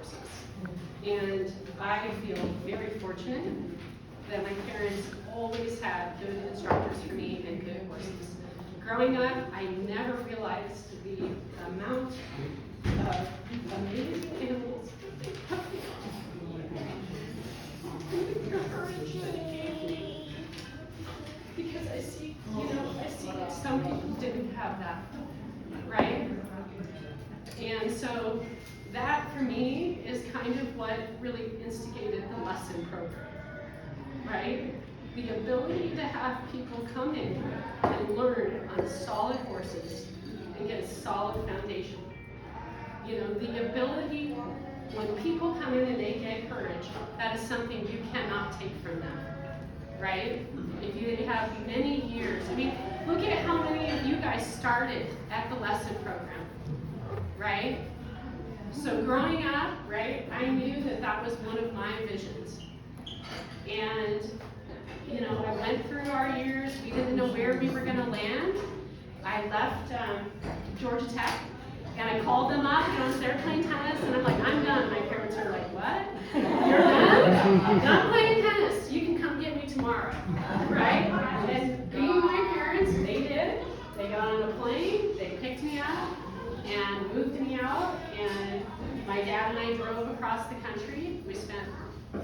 horses. And I feel very fortunate that my parents always had good instructors for me and good horses. Growing up, I never realized the amount of amazing animals because I see that some people didn't have that, right? And so that for me is kind of what really instigated the lesson program, right? The ability to have people come in and learn on solid horses and get a solid foundation. You know, the ability, when people come in and they get courage, that is something you cannot take from them, right? If you have many years, I mean, look at how many of you guys started at the lesson program, right? So growing up, right, I knew that that was one of my visions. And, you know, I went through our years, we didn't know where we were gonna land. I left Georgia Tech, and I called them up, you know, so they're playing tennis, and I'm like, I'm done. My parents are like, what? You're done? I'm done playing tennis. You can come get me tomorrow, right? And being my parents, they did. They got on a plane, they picked me up, and moved me out, and my dad and I drove across the country. We spent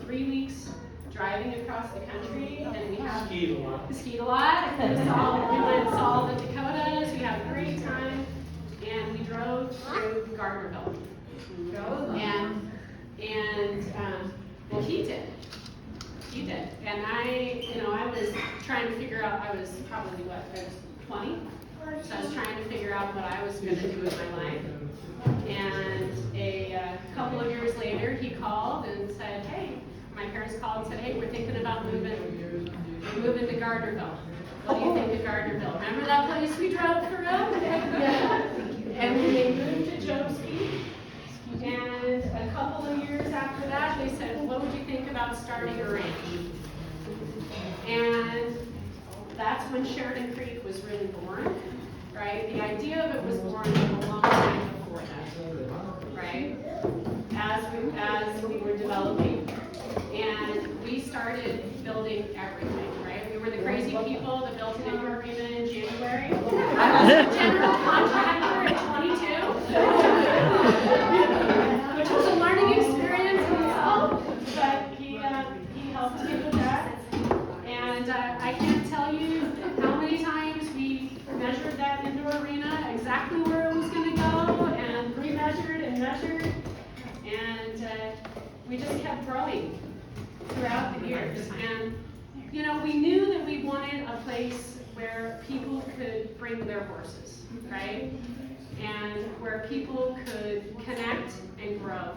3 weeks driving across the country, and we skied a lot. We went and saw the Dakotas. We had a great time, and we drove through Gardnerville. And he did. He did. And I was trying to figure out. I was probably I was 20. So I was trying to figure out what I was going to do with my life. And a couple of years later, he called and said, hey, my parents called and said, hey, we're thinking about moving to Gardnerville. What do you think of Gardnerville? Remember that place we drove through? Yeah. And we moved to Joe's Peak. And a couple of years after that, they said, what would you think about starting a ranch? And that's when Sheridan Creek was really born, right? The idea of it was born a long time before that, right? As we were developing. And we started building everything, right? We were the crazy people that built an indoor arena in January. I was a general contractor at 22, which was a learning experience in itself, but he helped me with that. And I can't tell you how many times we measured that indoor arena, exactly where it was going to go, and remeasured and measured. And we just kept growing throughout the years. And, you know, we knew that we wanted a place where people could bring their horses, right? And where people could connect and grow.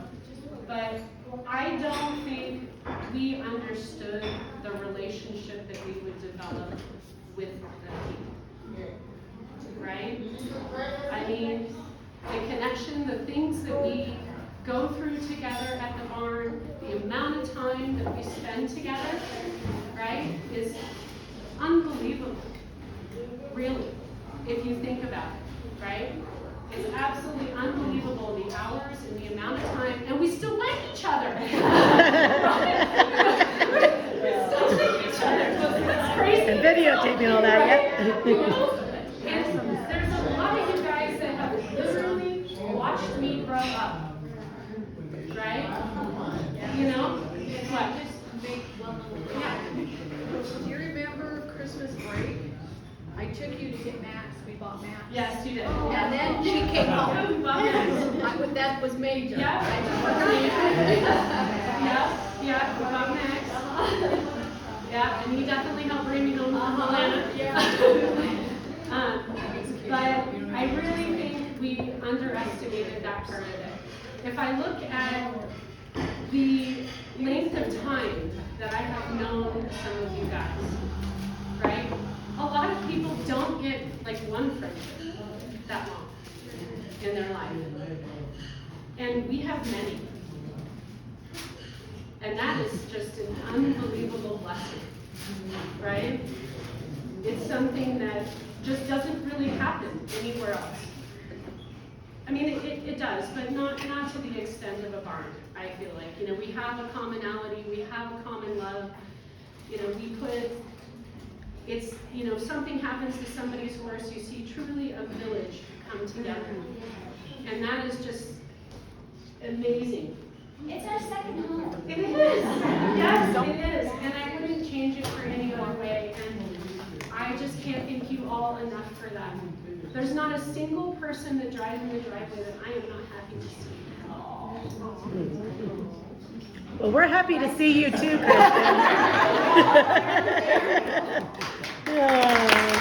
But I don't think we understood the relationship that we would develop with the people, right? I mean, the connection, the things that we go through together at the barn, the amount of time that we spend together, right, is unbelievable, really, if you think about it, right? It's absolutely unbelievable, the hours and the amount of time, and we still like each other. We still like each other. That's crazy. And videotaping all that, right? You know? And there's a lot of you guys that have literally watched me grow up. Right? You know? What? Do you remember Christmas break? I took you to get Max. We bought Max. Yes, you did. And then she came home. That was major. Yeah. Yeah, we bought Max. Yeah, and he definitely helped bring me home from Atlanta. But I really think we underestimated that part of it. If I look at the length of time that I have known some of you guys, right? A lot of people don't get like one friendship that long in their life. And we have many. And that is just an unbelievable blessing, right? It's something that just doesn't really happen anywhere else. I mean, it does, but not to the extent of a barn, I feel like. You know, we have a commonality, we have a common love. You know, it's, you know, if something happens to somebody's horse, you see truly a village come together. And that is just amazing. It's our second home. It is. Yes, it is. And I wouldn't change it for any other way. And I just can't thank you all enough for that. There's not a single person that drives in the driveway that I am not happy to see. Well, we're happy to see you too, Kristen. Yeah.